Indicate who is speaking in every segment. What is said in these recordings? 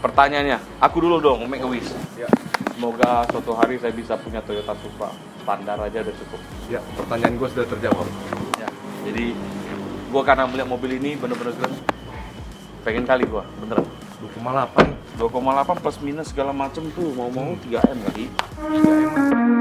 Speaker 1: pertanyaannya, aku dulu dong, make a wish.
Speaker 2: Ya.
Speaker 1: Semoga suatu hari saya bisa punya Toyota Supra. Standar aja udah cukup.
Speaker 2: Ya, pertanyaan gue sudah terjawab.
Speaker 1: Ya. Jadi, gue karena melihat mobil ini bener-bener pengen kali gue, beneran.
Speaker 2: 2,8.
Speaker 1: 2,8 plus minus segala macem tuh, mau-mau 3M kali.
Speaker 2: 3M.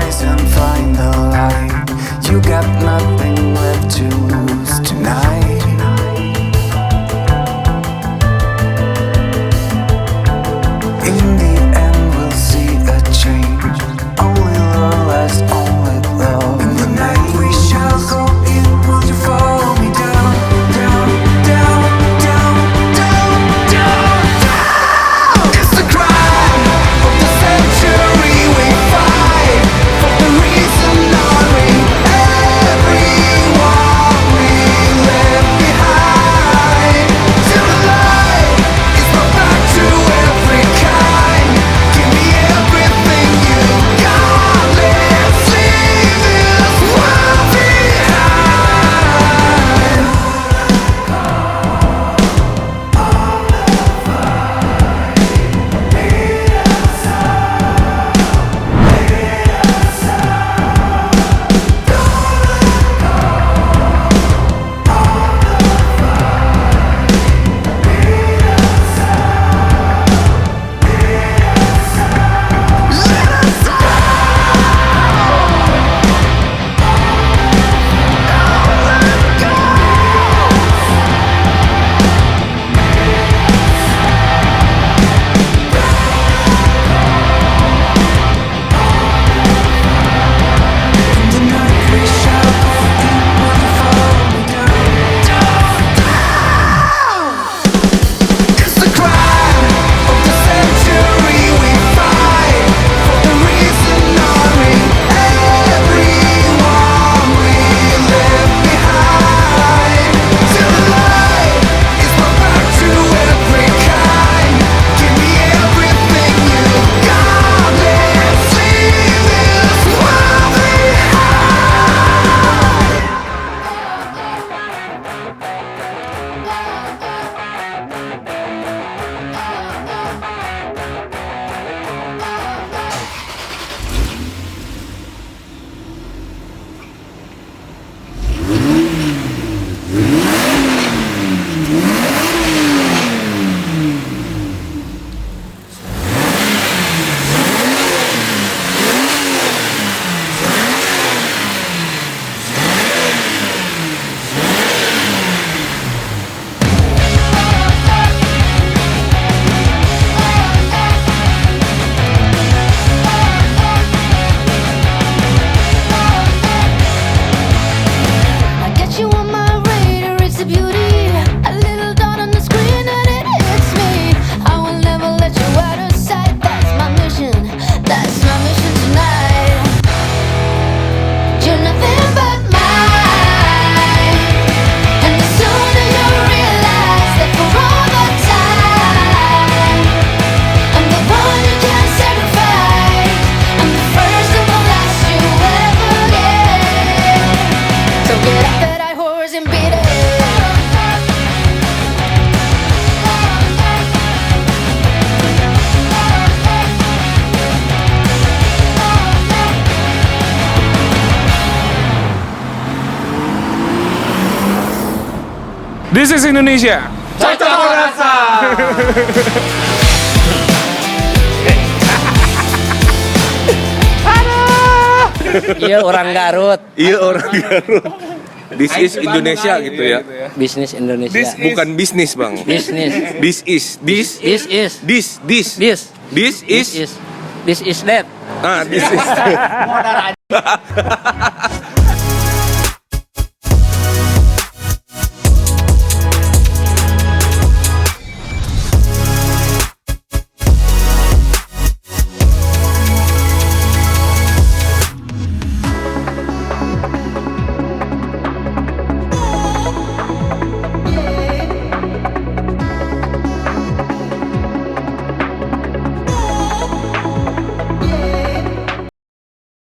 Speaker 3: rise and find the light. You got nothing left to lose tonight. In the end we'll see a change. Only love lasts, only love. In the night we shall go in. Will you follow me down, down, down, down, down, down, down? It's the crime of the century. We fight for the reason honoring everyone we left behind. Till the light is brought back to every kind. Give me everything you got. Let's leave this world behind. It's the crime of the century. We fight for the reason honoring everyone we left behind. Till the light is brought back to every kind. Give me everything you got. Let's leave this world behind.
Speaker 4: I get you on my radar, it's a beauty. A little dot on the screen and it hits me. I will never let you out of sight. That's my mission. That's my mission tonight. You're nothing but mine. And the sooner you realize that for all the time, I'm the one you can't sacrifice. I'm the first and the last you ever get. So get off that high horse and beat it.
Speaker 1: This is Indonesia.
Speaker 5: Iya orang Garut,
Speaker 2: Iya orang Garut. This is Indonesia gitu ya.
Speaker 5: bisnis Indonesia.
Speaker 2: Bukan bisnis bang.
Speaker 5: Bisnis.
Speaker 2: This is
Speaker 5: This is
Speaker 2: this
Speaker 5: this
Speaker 2: this is
Speaker 5: this is that.
Speaker 2: this is